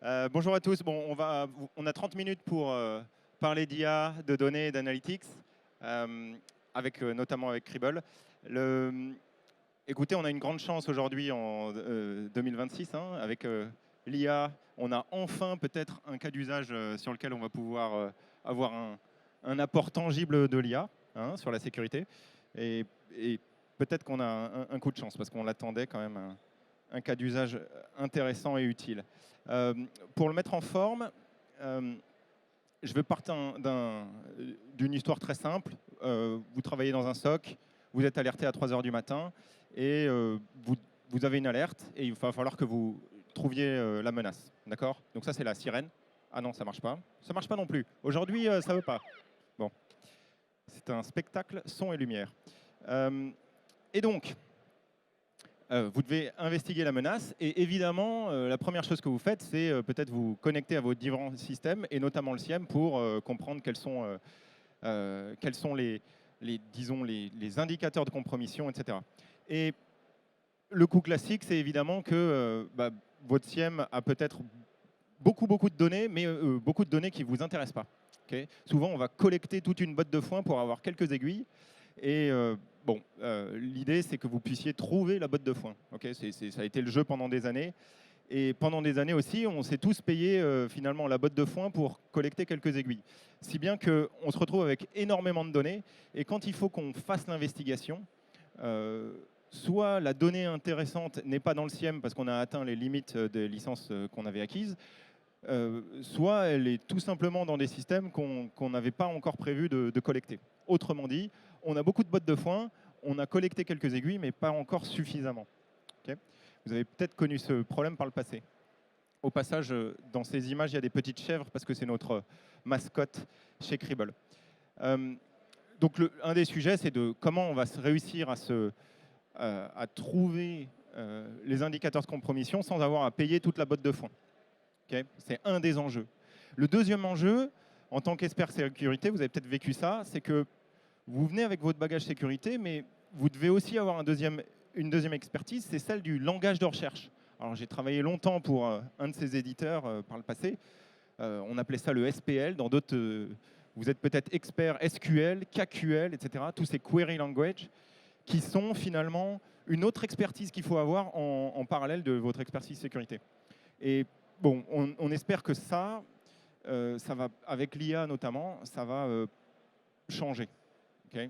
Bonjour à tous. Bon, on a 30 minutes pour parler d'IA, de données et d'analytics, notamment avec Cribble. Écoutez, on a une grande chance aujourd'hui en 2026. Avec l'IA, on a enfin peut-être un cas d'usage sur lequel on va pouvoir avoir un apport tangible de l'IA sur la sécurité. Et peut-être qu'on a un coup de chance parce qu'on l'attendait quand même, un cas d'usage intéressant et utile. Pour le mettre en forme, je vais partir d'une histoire très simple. Vous travaillez dans un SOC, vous êtes alerté à 3 heures du matin et vous avez une alerte et il va falloir que vous trouviez la menace. D'accord? Donc ça, c'est la sirène. Ah non, ça marche pas. Ça marche pas non plus. Aujourd'hui, ça veut pas. Bon, c'est un spectacle son et lumière. Et donc, vous devez investiguer la menace et évidemment, la première chose que vous faites, c'est peut-être vous connecter à vos différents systèmes et notamment le SIEM pour comprendre quels sont disons, les indicateurs de compromission, etc. Et le coup classique, c'est évidemment que votre SIEM a peut-être beaucoup de données, mais beaucoup de données qui ne vous intéressent pas. Okay. Souvent, on va collecter toute une botte de foin pour avoir quelques aiguilles. Et l'idée, c'est que vous puissiez trouver la botte de foin. Okay, ça a été le jeu pendant des années. Et pendant des années aussi, on s'est tous payé finalement la botte de foin pour collecter quelques aiguilles. Si bien qu'on se retrouve avec énormément de données. Et quand il faut qu'on fasse l'investigation, soit la donnée intéressante n'est pas dans le SIEM parce qu'on a atteint les limites des licences qu'on avait acquises, soit elle est tout simplement dans des systèmes qu'on n'avait pas encore prévu de collecter. Autrement dit, on a beaucoup de bottes de foin, on a collecté quelques aiguilles, mais pas encore suffisamment. Okay. Vous avez peut-être connu ce problème par le passé. Au passage, dans ces images, il y a des petites chèvres parce que c'est notre mascotte chez Cribble. Donc un des sujets, c'est de comment on va réussir à trouver les indicateurs de compromission sans avoir à payer toute la botte de foin. Okay, c'est un des enjeux. Le deuxième enjeu, en tant qu'expert sécurité, vous avez peut-être vécu ça, c'est que vous venez avec votre bagage sécurité, mais vous devez aussi avoir une deuxième expertise, c'est celle du langage de recherche. Alors j'ai travaillé longtemps pour un de ces éditeurs par le passé. On appelait ça le SPL. Dans d'autres, vous êtes peut-être expert SQL, KQL, etc. Tous ces query language qui sont finalement une autre expertise qu'il faut avoir en parallèle de votre expertise sécurité. Et bon, on espère que ça va, avec l'IA notamment, ça va changer. Okay.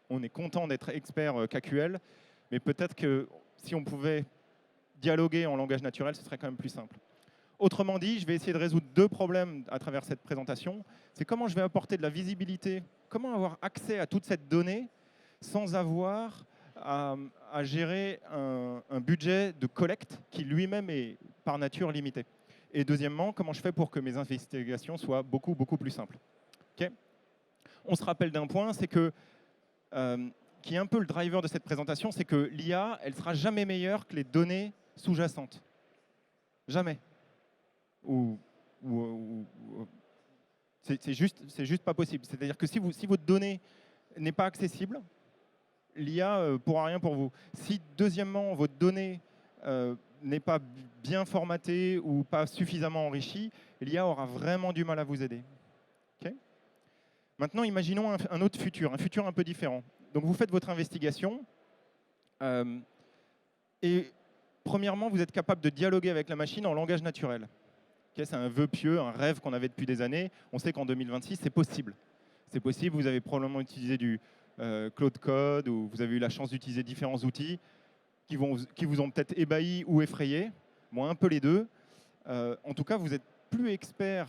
On est content d'être expert KQL, mais peut-être que si on pouvait dialoguer en langage naturel, ce serait quand même plus simple. Autrement dit, je vais essayer de résoudre deux problèmes à travers cette présentation. C'est comment je vais apporter de la visibilité, comment avoir accès à toute cette donnée sans avoir à gérer un budget de collecte qui lui-même est par nature limité. Et deuxièmement, comment je fais pour que mes investigations soient beaucoup plus simples. Okay. On se rappelle d'un point, c'est que, qui est un peu le driver de cette présentation, c'est que l'IA, elle ne sera jamais meilleure que les données sous-jacentes. Jamais. C'est juste pas possible. C'est-à-dire que si votre donnée n'est pas accessible, l'IA ne pourra rien pour vous. Si, deuxièmement, votre donnée n'est pas bien formatée ou pas suffisamment enrichie, l'IA aura vraiment du mal à vous aider. Okay. Maintenant, imaginons un autre futur, un futur un peu différent. Donc, vous faites votre investigation et, premièrement, vous êtes capable de dialoguer avec la machine en langage naturel. Okay, c'est un vœu pieux, un rêve qu'on avait depuis des années. On sait qu'en 2026, c'est possible. C'est possible, vous avez probablement utilisé du Claude Code ou vous avez eu la chance d'utiliser différents outils qui vous ont peut-être ébahi ou effrayé. Moi, un peu les deux. En tout cas, vous êtes plus expert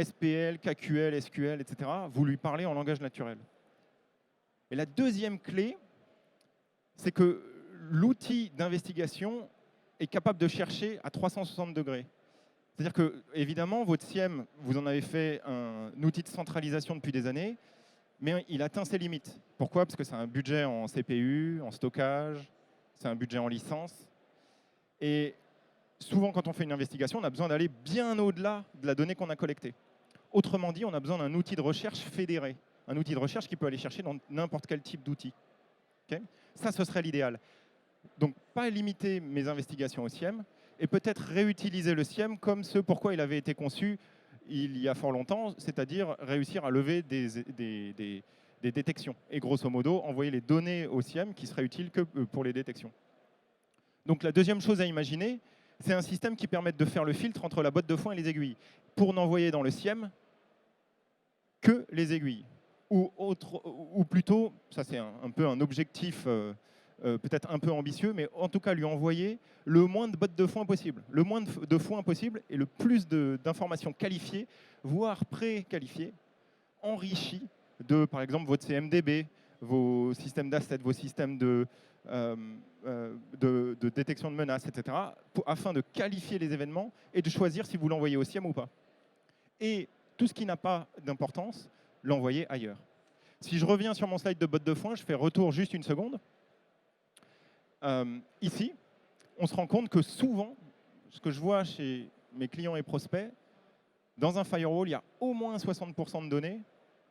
SPL, KQL, SQL, etc. Vous lui parlez en langage naturel. Et la deuxième clé, c'est que l'outil d'investigation est capable de chercher à 360 degrés. C'est-à-dire que, évidemment, votre SIEM, vous en avez fait un outil de centralisation depuis des années, mais il atteint ses limites. Pourquoi? Parce que c'est un budget en CPU, en stockage, c'est un budget en licence. Et souvent, quand on fait une investigation, on a besoin d'aller bien au-delà de la donnée qu'on a collectée. Autrement dit, on a besoin d'un outil de recherche fédéré, un outil de recherche qui peut aller chercher dans n'importe quel type d'outil. Okay. Ça, ce serait l'idéal. Donc, pas limiter mes investigations au SIEM, et peut-être réutiliser le SIEM comme ce pourquoi il avait été conçu il y a fort longtemps, c'est-à-dire réussir à lever des détections. Et grosso modo, envoyer les données au SIEM qui seraient utiles que pour les détections. Donc la deuxième chose à imaginer, c'est un système qui permette de faire le filtre entre la botte de foin et les aiguilles, pour n'envoyer dans le SIEM que les aiguilles. Ou plutôt, ça c'est un peu un objectif peut-être un peu ambitieux, mais en tout cas lui envoyer le moins de bottes de foin possible, le moins de foin possible et le plus d'informations qualifiées, voire pré-qualifiées, enrichies de, par exemple, votre CMDB, vos systèmes d'assets, vos systèmes de détection de menaces, etc., afin de qualifier les événements et de choisir si vous l'envoyez au SIEM ou pas. Et tout ce qui n'a pas d'importance, l'envoyer ailleurs. Si je reviens sur mon slide de bottes de foin, je fais retour juste une seconde. Ici, on se rend compte que souvent, ce que je vois chez mes clients et prospects, dans un firewall, il y a au moins 60% de données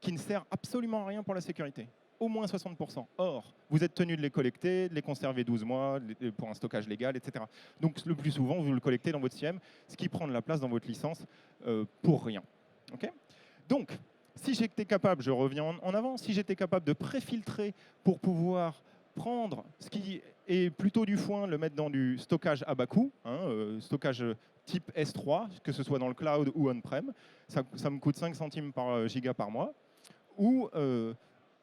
qui ne servent absolument à rien pour la sécurité. Au moins 60%. Or, vous êtes tenu de les collecter, de les conserver 12 mois pour un stockage légal, etc. Donc, le plus souvent, vous le collectez dans votre SIEM, ce qui prend de la place dans votre licence pour rien. Okay. Donc, si j'étais capable, je reviens en avant, si j'étais capable de préfiltrer pour pouvoir prendre ce qui est plutôt du foin, le mettre dans du stockage à bas coût, stockage type S3, que ce soit dans le cloud ou on-prem, ça me coûte 5 centimes par giga par mois, ou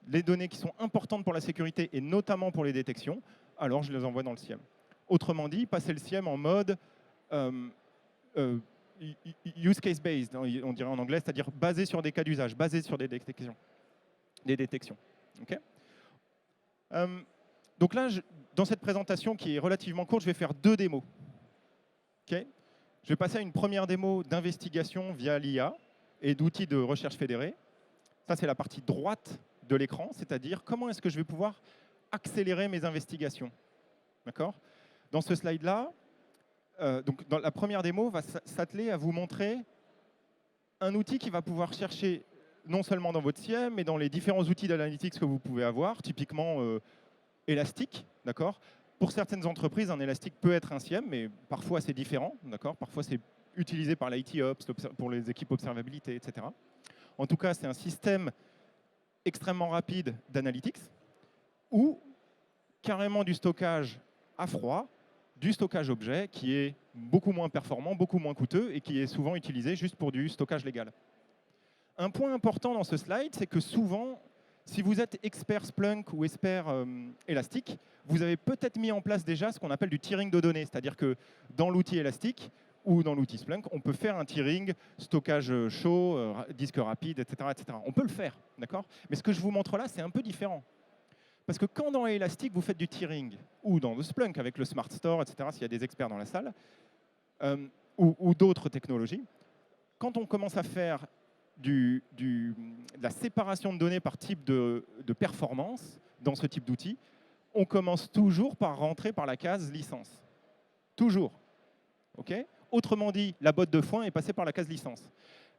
les données qui sont importantes pour la sécurité et notamment pour les détections, alors je les envoie dans le SIEM. Autrement dit, passer le SIEM en mode use case based, on dirait en anglais, c'est-à-dire basé sur des cas d'usage, basé sur des détections. Okay. Donc là, dans cette présentation qui est relativement courte, je vais faire 2 démos. Okay. Je vais passer à une première démo d'investigation via l'IA et d'outils de recherche fédérés. Ça, c'est la partie droite de l'écran, c'est-à-dire comment est-ce que je vais pouvoir accélérer mes investigations. D'accord. Dans ce slide-là, donc dans la première démo va s'atteler à vous montrer un outil qui va pouvoir chercher non seulement dans votre SIEM, mais dans les différents outils d'analytics que vous pouvez avoir, typiquement Elastic, d'accord. Pour certaines entreprises, un Elastic peut être un SIEM, mais parfois c'est différent, d'accord. Parfois c'est utilisé par l'IT Ops, pour les équipes observabilité, etc. En tout cas, c'est un système extrêmement rapide d'analytics, ou carrément du stockage à froid, du stockage objet qui est beaucoup moins performant, beaucoup moins coûteux et qui est souvent utilisé juste pour du stockage légal. Un point important dans ce slide, c'est que souvent, si vous êtes expert Splunk ou expert Elastic, vous avez peut-être mis en place déjà ce qu'on appelle du tiering de données, c'est-à-dire que dans l'outil Elastic ou dans l'outil Splunk, on peut faire un tiering, stockage chaud, disque rapide, etc., etc. On peut le faire, d'accord. Mais ce que je vous montre là, c'est un peu différent. Parce que quand dans Elastic, vous faites du tiering, ou dans le Splunk avec le Smart Store, etc., s'il y a des experts dans la salle, ou d'autres technologies, quand on commence à faire de la séparation de données par type de performance dans ce type d'outil, on commence toujours par rentrer par la case licence. Toujours. Okay. Autrement dit, la botte de foin est passée par la case licence.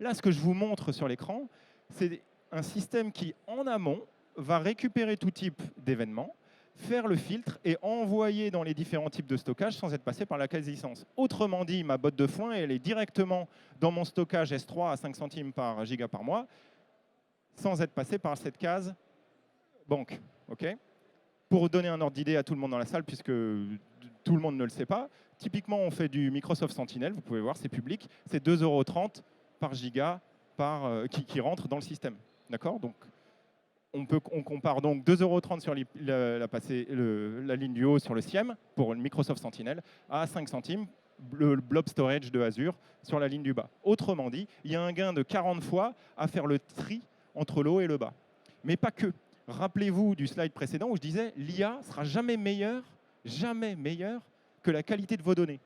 Là, ce que je vous montre sur l'écran, c'est un système qui, en amont, va récupérer tout type d'événements, faire le filtre et envoyer dans les différents types de stockage sans être passé par la case licence. Autrement dit, ma botte de foin, elle est directement dans mon stockage S3 à 5 centimes par giga par mois, sans être passé par cette case banque. Okay. Pour donner un ordre d'idée à tout le monde dans la salle, puisque tout le monde ne le sait pas, typiquement, on fait du Microsoft Sentinel, vous pouvez voir, c'est public, c'est 2,30 € par giga qui rentre dans le système. D'accord. Donc, on compare donc 2,30 € sur la ligne du haut sur le SIEM pour le Microsoft Sentinel à 5 centimes le blob storage de Azure sur la ligne du bas. Autrement dit, il y a un gain de 40 fois à faire le tri entre le haut et le bas. Mais pas que. Rappelez-vous du slide précédent où je disais l'IA sera jamais meilleure que la qualité de vos données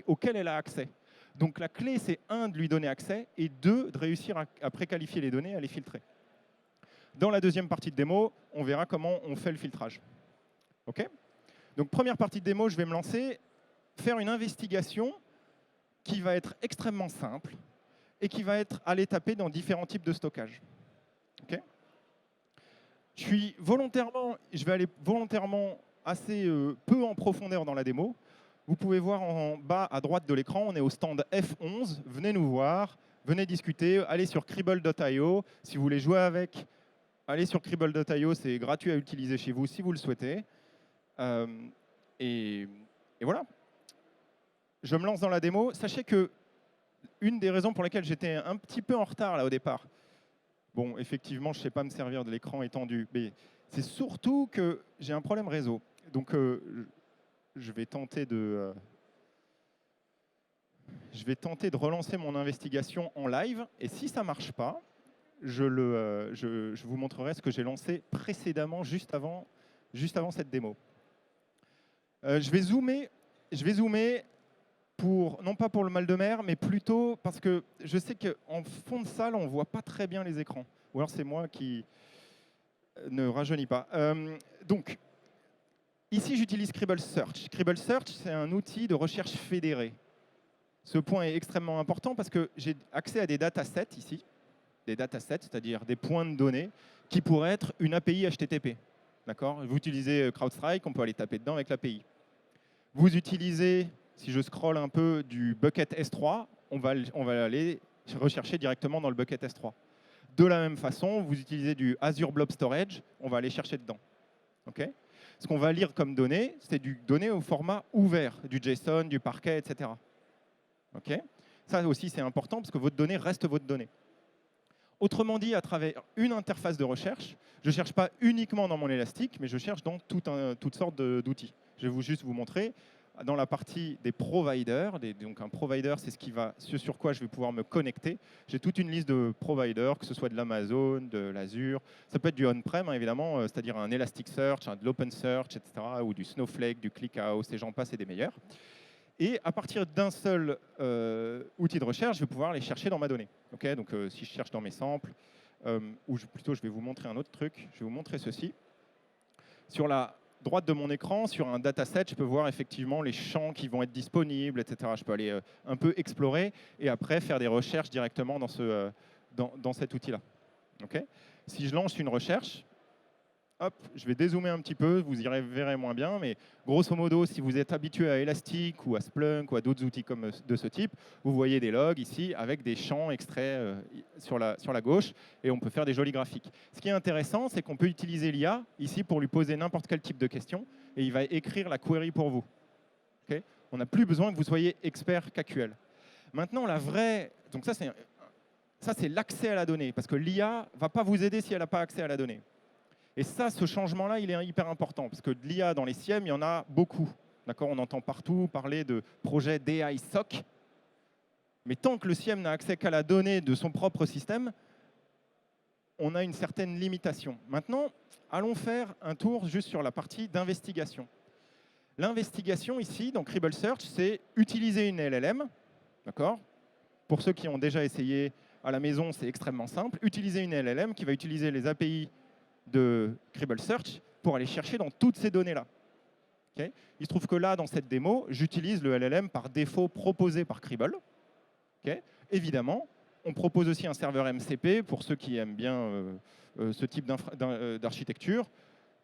auxquelles elle a accès. Donc la clé, c'est 1, de lui donner accès et 2, de réussir à préqualifier les données, à les filtrer. Dans la deuxième partie de démo, on verra comment on fait le filtrage. Okay. Donc, première partie de démo, je vais me lancer, faire une investigation qui va être extrêmement simple et qui va être aller taper dans différents types de stockage. Okay. Je vais aller volontairement assez peu en profondeur dans la démo. Vous pouvez voir en bas à droite de l'écran, on est au stand F11. Venez nous voir, venez discuter, allez sur Kribble.io. Si vous voulez jouer avec, allez sur Kribble.io, c'est gratuit à utiliser chez vous si vous le souhaitez. Et voilà. Je me lance dans la démo. Sachez que une des raisons pour lesquelles j'étais un petit peu en retard là au départ, bon, effectivement, je ne sais pas me servir de l'écran étendu, mais c'est surtout que j'ai un problème réseau. Donc, je vais tenter de relancer mon investigation en live. Et si ça ne marche pas, je vous montrerai ce que j'ai lancé précédemment, juste avant cette démo. Je vais zoomer non pas pour le mal de mer, mais plutôt parce que je sais qu'en fond de salle, on ne voit pas très bien les écrans. Ou alors c'est moi qui ne rajeunis pas. Donc, ici, j'utilise Kribble Search. Kribble Search, c'est un outil de recherche fédérée. Ce point est extrêmement important parce que j'ai accès à des datasets ici, des datasets, c'est-à-dire des points de données qui pourraient être une API HTTP. D'accord ? Vous utilisez CrowdStrike, on peut aller taper dedans avec l'API. Vous utilisez, si je scrolle un peu, du bucket S3, on va aller rechercher directement dans le bucket S3. De la même façon, vous utilisez du Azure Blob Storage, on va aller chercher dedans. Okay ? Ce qu'on va lire comme données, c'est du données au format ouvert, du JSON, du Parquet, etc. Okay ? Ça aussi, c'est important parce que votre donnée reste votre donnée. Autrement dit, à travers une interface de recherche, je ne cherche pas uniquement dans mon élastique, mais je cherche dans toutes sortes d'outils. Je vais juste vous montrer dans la partie des providers. Donc un provider, c'est ce sur quoi je vais pouvoir me connecter. J'ai toute une liste de providers, que ce soit de l'Amazon, de l'Azure. Ça peut être du on-prem, hein, évidemment, c'est-à-dire un Elasticsearch, de l'OpenSearch, etc., ou du Snowflake, du ClickHouse, et j'en passe et des meilleurs. Et à partir d'un seul outil de recherche, je vais pouvoir les chercher dans ma donnée. Okay, donc si je cherche dans mes samples, ou plutôt je vais vous montrer un autre truc, je vais vous montrer ceci. Sur la droite de mon écran, sur un dataset, je peux voir effectivement les champs qui vont être disponibles, etc. Je peux aller un peu explorer et après faire des recherches directement dans cet outil-là. Okay, si je lance une recherche, hop, je vais dézoomer un petit peu, vous y verrez moins bien, mais grosso modo, si vous êtes habitué à Elastic ou à Splunk ou à d'autres outils comme de ce type, vous voyez des logs ici avec des champs extraits sur la gauche et on peut faire des jolis graphiques. Ce qui est intéressant, c'est qu'on peut utiliser l'IA ici pour lui poser n'importe quel type de question et il va écrire la query pour vous. Okay, on n'a plus besoin que vous soyez expert KQL. Maintenant, donc ça c'est l'accès à la donnée, parce que l'IA ne va pas vous aider si elle n'a pas accès à la donnée. Et ça, ce changement-là, il est hyper important, parce que de l'IA dans les SIEM, il y en a beaucoup. On entend partout parler de projets d'AI SOC, mais tant que le SIEM n'a accès qu'à la donnée de son propre système, on a une certaine limitation. Maintenant, allons faire un tour juste sur la partie d'investigation. L'investigation ici, dans Kribble Search, c'est utiliser une LLM. Pour ceux qui ont déjà essayé à la maison, c'est extrêmement simple. Utiliser une LLM qui va utiliser les API de Kribble Search pour aller chercher dans toutes ces données-là. Okay, il se trouve que là, dans cette démo, j'utilise le LLM par défaut proposé par Kribble. Okay, évidemment, on propose aussi un serveur MCP pour ceux qui aiment bien ce type d'architecture.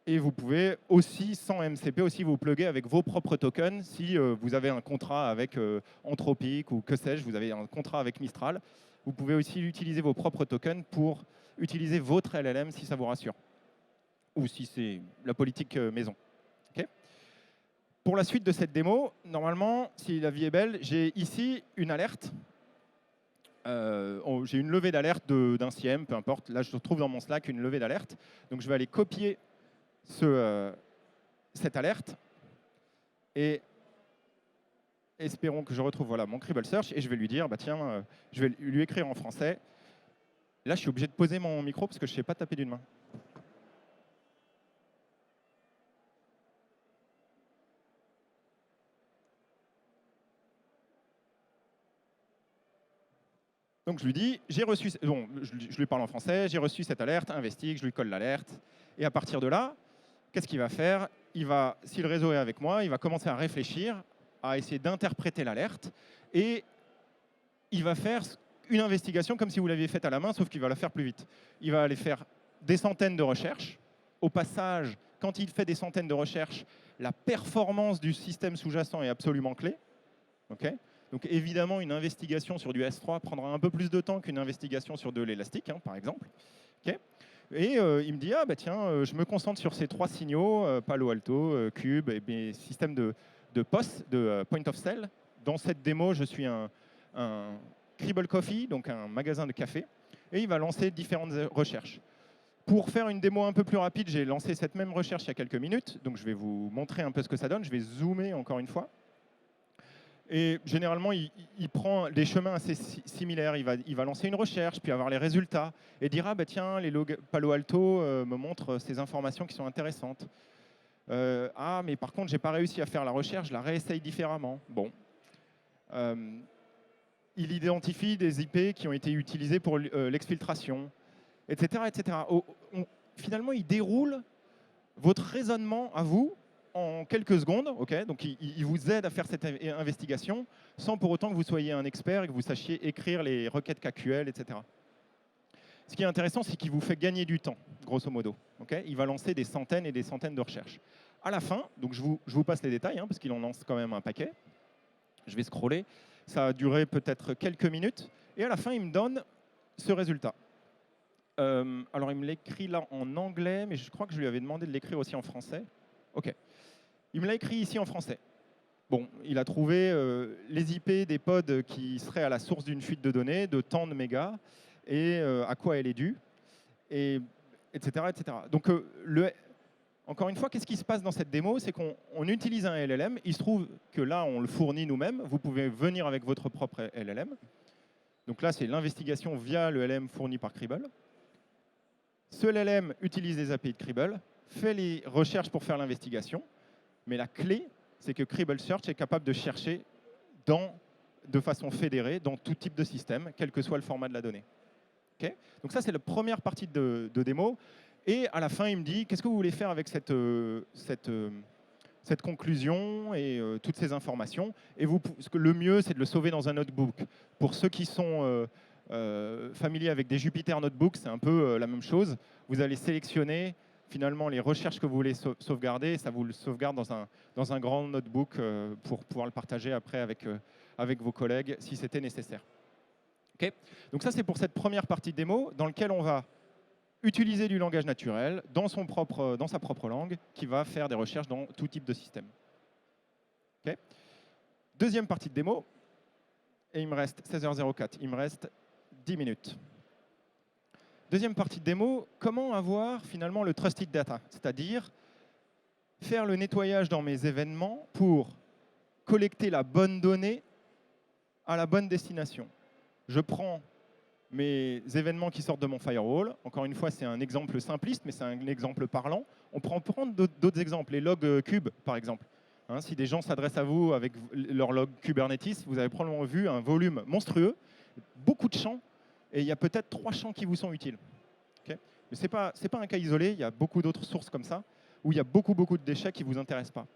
Et vous pouvez aussi, sans MCP, aussi vous plugger avec vos propres tokens. Si vous avez un contrat avec Anthropic ou que sais-je, vous avez un contrat avec Mistral, vous pouvez aussi utiliser vos propres tokens pour utiliser votre LLM si ça vous rassure. Ou si c'est la politique maison. Okay, pour la suite de cette démo, normalement, si la vie est belle, j'ai ici une alerte. J'ai une levée d'alerte d'un SIEM, peu importe. Là, je retrouve dans mon Slack une levée d'alerte. Donc, je vais aller copier cette alerte et espérons que je retrouve mon Kribble Search et je vais lui dire, tiens, je vais lui écrire en français. Là, je suis obligé de poser mon micro parce que je ne sais pas taper d'une main. Donc je lui dis, j'ai reçu, bon, je lui parle en français, j'ai reçu cette alerte, investigue, je lui colle l'alerte. Et à partir de là, qu'est-ce qu'il va faire? Si le réseau est avec moi, il va commencer à réfléchir, à essayer d'interpréter l'alerte. Et il va faire une investigation comme si vous l'aviez faite à la main, sauf qu'il va la faire plus vite. Il va aller faire des centaines de recherches. Au passage, quand il fait des centaines de recherches, la performance du système sous-jacent est absolument clé. Okay, donc évidemment, une investigation sur du S3 prendra un peu plus de temps qu'une investigation sur de l'élastique, hein, par exemple. Okay, et il me dit, ah bah tiens, je me concentre sur ces 3 signaux, Palo Alto, Cube et mes systèmes de POS, de Point of Sale. Dans cette démo, je suis un Cribble Coffee, donc un magasin de café, et il va lancer différentes recherches. Pour faire une démo un peu plus rapide, j'ai lancé cette même recherche il y a quelques minutes, donc je vais vous montrer un peu ce que ça donne. Je vais zoomer encore une fois. Et généralement, il prend des chemins assez similaires. Il va lancer une recherche, puis avoir les résultats, et dire, ah bah tiens, les logs Palo Alto me montrent ces informations qui sont intéressantes. Ah, mais par contre, je n'ai pas réussi à faire la recherche, je la réessaye différemment. Bon. Il identifie des IP qui ont été utilisés pour l'exfiltration, etc. etc. Finalement, il déroule votre raisonnement à vous en quelques secondes. Okay, donc, il vous aide à faire cette investigation sans pour autant que vous soyez un expert et que vous sachiez écrire les requêtes KQL, etc. Ce qui est intéressant, c'est qu'il vous fait gagner du temps, grosso modo. Okay, il va lancer des centaines et des centaines de recherches. À la fin, donc je vous passe les détails, hein, parce qu'il en lance quand même un paquet. Je vais scroller. Ça a duré peut-être quelques minutes. Et à la fin, il me donne ce résultat. Alors, il me l'écrit là en anglais, mais je crois que je lui avais demandé de l'écrire aussi en français. OK. Il me l'a écrit ici en français. Bon, il a trouvé les IP des pods qui seraient à la source d'une fuite de données de tant de mégas et à quoi elle est due, et, etc., etc. Donc, encore une fois, qu'est-ce qui se passe dans cette démo? C'est qu'on utilise un LLM. Il se trouve que là, on le fournit nous-mêmes. Vous pouvez venir avec votre propre LLM. Donc là, c'est l'investigation via le LLM fourni par Cribble. Ce LLM utilise les API de Cribble, fait les recherches pour faire l'investigation. Mais la clé, c'est que Cribble Search est capable de chercher de façon fédérée dans tout type de système, quel que soit le format de la donnée. Okay, donc ça, c'est la première partie de démo. Et à la fin, il me dit, qu'est-ce que vous voulez faire avec cette conclusion et toutes ces informations? Et le mieux, c'est de le sauver dans un notebook. Pour ceux qui sont familiers avec des Jupyter Notebooks, c'est un peu la même chose. Vous allez sélectionner finalement les recherches que vous voulez sauvegarder, et ça vous le sauvegarde dans un grand notebook pour pouvoir le partager après avec vos collègues si c'était nécessaire. Okay, donc ça, c'est pour cette première partie de démo dans laquelle on va utiliser du langage naturel dans sa propre langue, qui va faire des recherches dans tout type de système. Okay, deuxième partie de démo, et il me reste 16h04, il me reste 10 minutes. Deuxième partie de démo, comment avoir finalement le trusted data, c'est-à-dire faire le nettoyage dans mes événements pour collecter la bonne donnée à la bonne destination. Je prends mes événements qui sortent de mon firewall. Encore une fois, c'est un exemple simpliste, mais c'est un exemple parlant. On peut en prendre d'autres exemples, les logs Cube, par exemple. Hein, si des gens s'adressent à vous avec leur log Kubernetes, vous avez probablement vu un volume monstrueux, beaucoup de champs, et il y a peut-être 3 champs qui vous sont utiles. Okay, mais ce n'est pas un cas isolé, il y a beaucoup d'autres sources comme ça, où il y a beaucoup de déchets qui ne vous intéressent pas.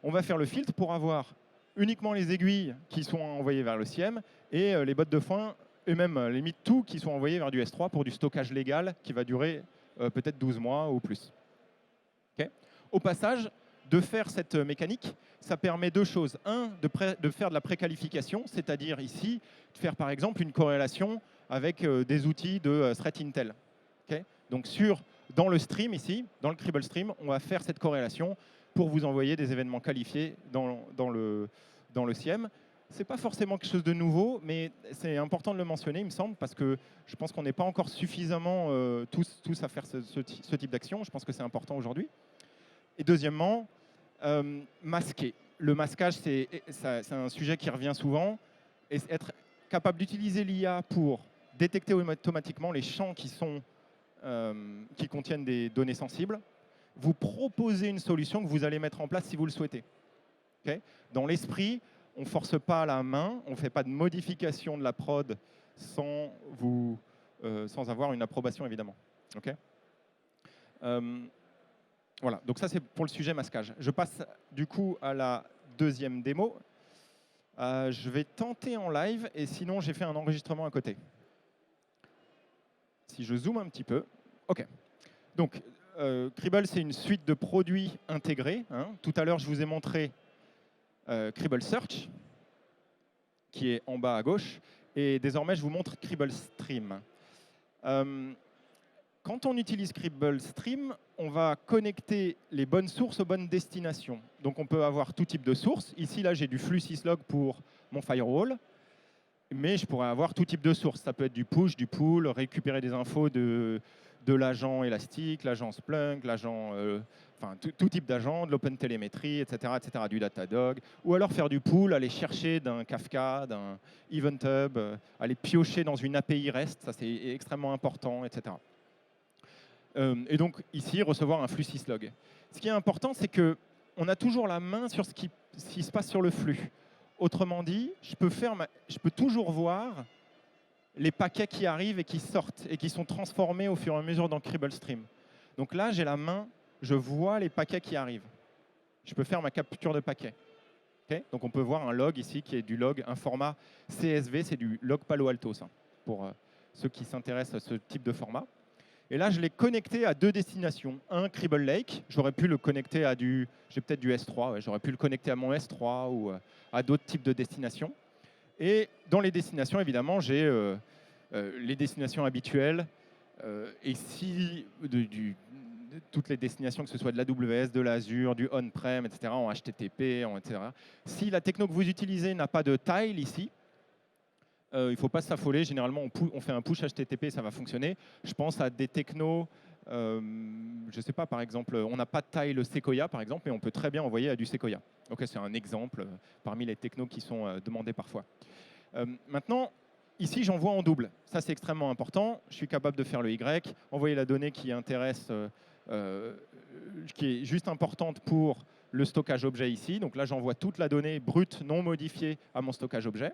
On va faire le filtre pour avoir uniquement les aiguilles qui sont envoyées vers le SIEM et les bottes de foin, et même limite tout, qui sont envoyés vers du S3 pour du stockage légal qui va durer peut-être 12 mois ou plus. Okay, au passage, de faire cette mécanique, ça permet 2 choses. Un, de faire de la préqualification, c'est-à-dire ici, de faire par exemple une corrélation avec des outils de threat intel. Okay, donc dans le stream ici, dans le Cribble Stream, on va faire cette corrélation pour vous envoyer des événements qualifiés dans le SIEM. Ce n'est pas forcément quelque chose de nouveau, mais c'est important de le mentionner, il me semble, parce que je pense qu'on n'est pas encore suffisamment tous à faire ce type d'action. Je pense que c'est important aujourd'hui. Et deuxièmement, masquer. Le masquage, c'est un sujet qui revient souvent. Et être capable d'utiliser l'IA pour détecter automatiquement les champs qui contiennent des données sensibles, vous proposez une solution que vous allez mettre en place si vous le souhaitez. Okay, dans l'esprit, on ne force pas la main, on ne fait pas de modification de la prod sans avoir une approbation, évidemment. Okay, voilà, donc ça c'est pour le sujet masquage. Je passe du coup à la deuxième démo. Je vais tenter en live, et sinon j'ai fait un enregistrement à côté. Si je zoome un petit peu. OK. Donc, Cribble, c'est une suite de produits intégrés, hein. Tout à l'heure, je vous ai montré Cribble Search, qui est en bas à gauche. Et désormais, je vous montre Cribble Stream. Quand on utilise Cribble Stream, on va connecter les bonnes sources aux bonnes destinations. Donc on peut avoir tout type de sources. Ici, là, j'ai du flux syslog pour mon firewall, mais je pourrais avoir tout type de sources. Ça peut être du push, du pull, récupérer des infos de l'agent Elastic, l'agent Splunk, l'agent, enfin tout type d'agent, de l'OpenTelemetry, etc., etc., du Datadog, ou alors faire du pull, aller chercher d'un Kafka, d'un EventHub, aller piocher dans une API REST, ça c'est extrêmement important, etc. Et donc ici, recevoir un flux syslog. Ce qui est important, c'est qu'on a toujours la main sur ce qui se passe sur le flux. Autrement dit, je peux toujours voir les paquets qui arrivent et qui sortent et qui sont transformés au fur et à mesure dans Cribble Stream. Donc là, j'ai la main, je vois les paquets qui arrivent. Je peux faire ma capture de paquets. Okay, donc on peut voir un log ici qui est du log, un format CSV, c'est du log Palo Alto, ça, pour ceux qui s'intéressent à ce type de format. Et là, je l'ai connecté à deux destinations. Un, Cribble Lake, j'aurais pu le connecter à j'ai peut-être du S3, ouais, j'aurais pu le connecter à mon S3 ou à d'autres types de destinations. Et dans les destinations, évidemment, j'ai les destinations habituelles. Et si toutes les destinations, que ce soit de l'AWS, de l'Azure, du on-prem, etc., en HTTP, etc. Si la techno que vous utilisez n'a pas de tile ici, il ne faut pas s'affoler. Généralement, on fait un push HTTP, ça va fonctionner. Je pense à des technos, je ne sais pas, par exemple, on n'a pas de tile Sequoia, par exemple, mais on peut très bien envoyer à du Sequoia. Donc, c'est un exemple parmi les technos qui sont demandés parfois. Maintenant, ici, j'envoie en double. Ça, c'est extrêmement important. Je suis capable de faire le Y, envoyer la donnée qui intéresse, qui est juste importante pour le stockage objet ici. Donc là, j'envoie toute la donnée brute, non modifiée, à mon stockage objet.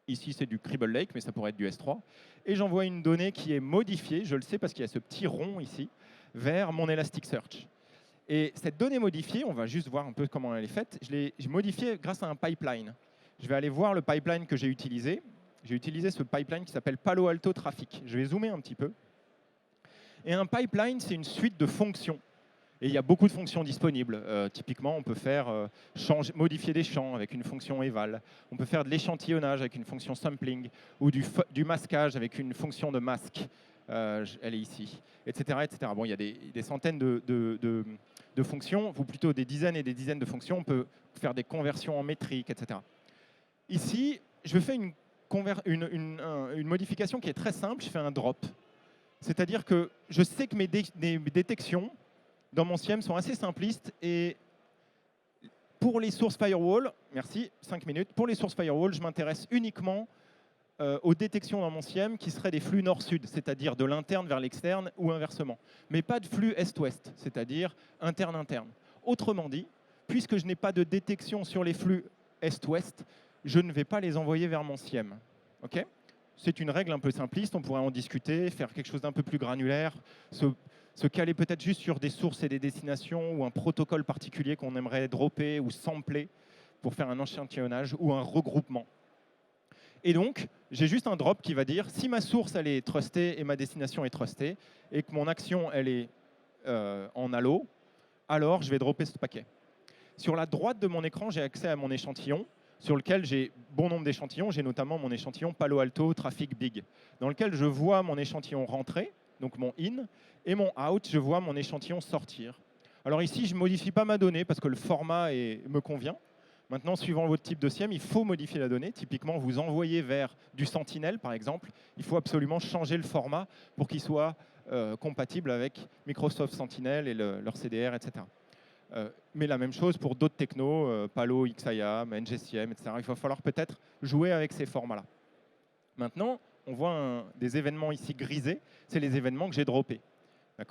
Ici, c'est du Cribble Lake, mais ça pourrait être du S3. Et j'envoie une donnée qui est modifiée, je le sais parce qu'il y a ce petit rond ici, vers mon Elasticsearch. Et cette donnée modifiée, on va juste voir un peu comment elle est faite, je l'ai modifiée grâce à un pipeline. Je vais aller voir le pipeline que j'ai utilisé. J'ai utilisé ce pipeline qui s'appelle Palo Alto Traffic. Je vais zoomer un petit peu. Et un pipeline, c'est une suite de fonctions. Et il y a beaucoup de fonctions disponibles. Typiquement, on peut faire modifier des champs avec une fonction eval. On peut faire de l'échantillonnage avec une fonction sampling ou du masquage avec une fonction de masque. Elle est ici, etc., etc. Bon, il y a des centaines de fonctions, ou plutôt des dizaines et des dizaines de fonctions. On peut faire des conversions en métrique, etc. Ici, je fais une modification qui est très simple. Je fais un drop. C'est-à-dire que je sais que mes détections dans mon SIEM sont assez simplistes et pour les sources firewall, merci, 5 minutes, pour les sources firewall, je m'intéresse uniquement aux détections dans mon SIEM qui seraient des flux nord-sud, c'est-à-dire de l'interne vers l'externe ou inversement, mais pas de flux est-ouest, c'est-à-dire interne-interne. Autrement dit, puisque je n'ai pas de détection sur les flux est-ouest, je ne vais pas les envoyer vers mon SIEM. Okay, c'est une règle un peu simpliste, on pourrait en discuter, faire quelque chose d'un peu plus granulaire, se caler peut-être juste sur des sources et des destinations ou un protocole particulier qu'on aimerait dropper ou sampler pour faire un échantillonnage ou un regroupement. Et donc, j'ai juste un drop qui va dire si ma source elle est trustée et ma destination est trustée et que mon action elle est en halo, alors je vais dropper ce paquet. Sur la droite de mon écran, j'ai accès à mon échantillon sur lequel j'ai bon nombre d'échantillons. J'ai notamment mon échantillon Palo Alto Traffic Big, dans lequel je vois mon échantillon rentrer, donc mon in, et mon out, je vois mon échantillon sortir. Alors ici, je ne modifie pas ma donnée parce que le format me convient. Maintenant, suivant votre type de SIEM, il faut modifier la donnée. Typiquement, vous envoyez vers du Sentinel, par exemple. Il faut absolument changer le format pour qu'il soit compatible avec Microsoft Sentinel et leur CDR, etc. Mais la même chose pour d'autres technos, Palo, XIAM, NGCM, etc. Il va falloir peut-être jouer avec ces formats-là. Maintenant, on voit des événements ici grisés. C'est les événements que j'ai droppés.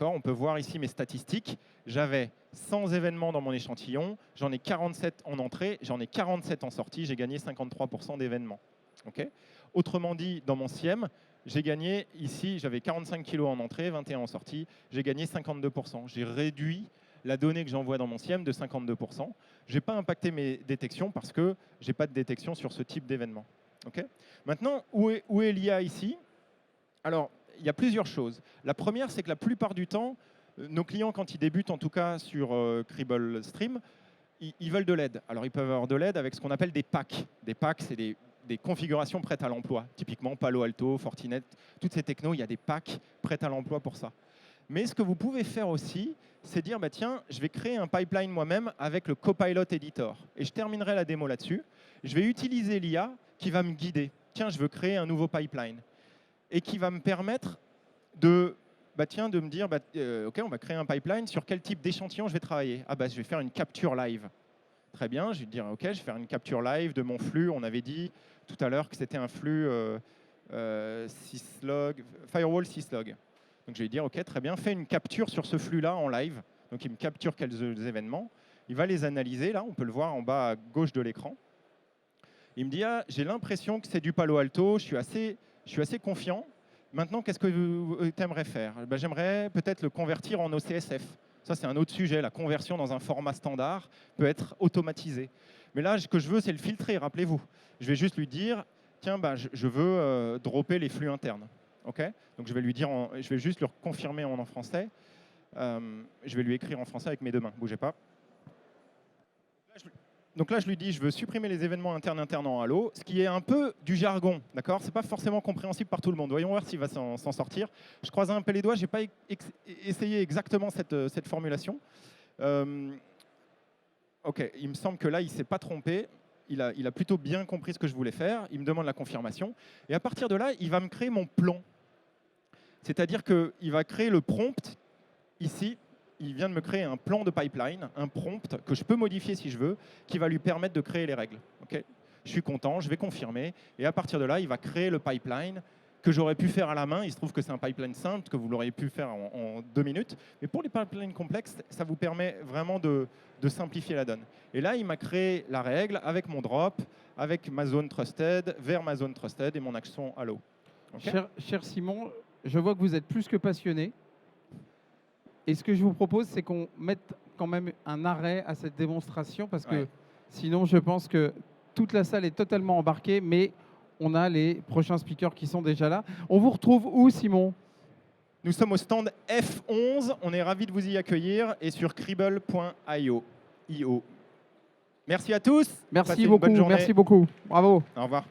On peut voir ici mes statistiques. J'avais 100 événements dans mon échantillon. J'en ai 47 en entrée. J'en ai 47 en sortie. J'ai gagné 53% d'événements. Okay, autrement dit, dans mon SIEM, j'ai gagné ici, j'avais 45 kg en entrée, 21 en sortie. J'ai gagné 52%. J'ai réduit la donnée que j'envoie dans mon SIEM de 52%. Je n'ai pas impacté mes détections parce que je n'ai pas de détection sur ce type d'événement. Okay, maintenant, où est l'IA ici? Alors, il y a plusieurs choses. La première, c'est que la plupart du temps, nos clients, quand ils débutent, en tout cas sur Cribble Stream, ils veulent de l'aide. Alors, ils peuvent avoir de l'aide avec ce qu'on appelle des packs. Des packs, c'est des configurations prêtes à l'emploi. Typiquement, Palo Alto, Fortinet, toutes ces technos, il y a des packs prêts à l'emploi pour ça. Mais ce que vous pouvez faire aussi, c'est dire, bah, tiens, je vais créer un pipeline moi-même avec le Copilot Editor. Et je terminerai la démo là-dessus. Je vais utiliser l'IA qui va me guider. Tiens, je veux créer un nouveau pipeline. Et qui va me permettre de, de me dire, OK, on va créer un pipeline, sur quel type d'échantillon je vais travailler. Ah, je vais faire une capture live. Très bien, je vais dire, OK, je vais faire une capture live de mon flux. On avait dit tout à l'heure que c'était un flux syslog, firewall syslog. Donc je vais dire, OK, très bien, fais une capture sur ce flux-là en live. Donc il me capture quelques événements. Il va les analyser, là, on peut le voir en bas à gauche de l'écran. Il me dit, ah, j'ai l'impression que c'est du Palo Alto, je suis assez confiant. Maintenant, qu'est-ce que tu aimerais faire? J'aimerais peut-être le convertir en OCSF. Ça, c'est un autre sujet. La conversion dans un format standard peut être automatisée. Mais là, ce que je veux, c'est le filtrer, rappelez-vous. Je vais juste lui dire, tiens, je veux dropper les flux internes. Okay, donc je vais lui dire, je vais juste le confirmer en français. Je vais lui écrire en français avec mes deux mains. Bougez pas. Donc là, je lui dis, je veux supprimer les événements internes en Halo, ce qui est un peu du jargon, d'accord? C'est pas forcément compréhensible par tout le monde. Voyons voir s'il va s'en sortir. Je croise un peu les doigts. J'ai pas essayé exactement cette formulation. OK, il me semble que là, il s'est pas trompé. Il a plutôt bien compris ce que je voulais faire. Il me demande la confirmation. Et à partir de là, il va me créer mon plan. C'est-à-dire qu'il va créer le prompt. Ici, il vient de me créer un plan de pipeline, un prompt que je peux modifier si je veux, qui va lui permettre de créer les règles. Okay, je suis content, je vais confirmer. Et à partir de là, il va créer le pipeline que j'aurais pu faire à la main. Il se trouve que c'est un pipeline simple, que vous l'auriez pu faire en 2 minutes. Mais pour les pipelines complexes, ça vous permet vraiment de simplifier la donne. Et là, il m'a créé la règle avec mon drop, avec ma zone trusted, vers ma zone trusted et mon action Halo. Okay, cher Simon, je vois que vous êtes plus que passionné. Et ce que je vous propose, c'est qu'on mette quand même un arrêt à cette démonstration, parce que sinon, je pense que toute la salle est totalement embarquée, mais on a les prochains speakers qui sont déjà là. On vous retrouve où, Simon? Nous sommes au stand F11. On est ravis de vous y accueillir et sur cribble.io. Merci à tous. Merci beaucoup. Merci beaucoup. Bravo. Au revoir.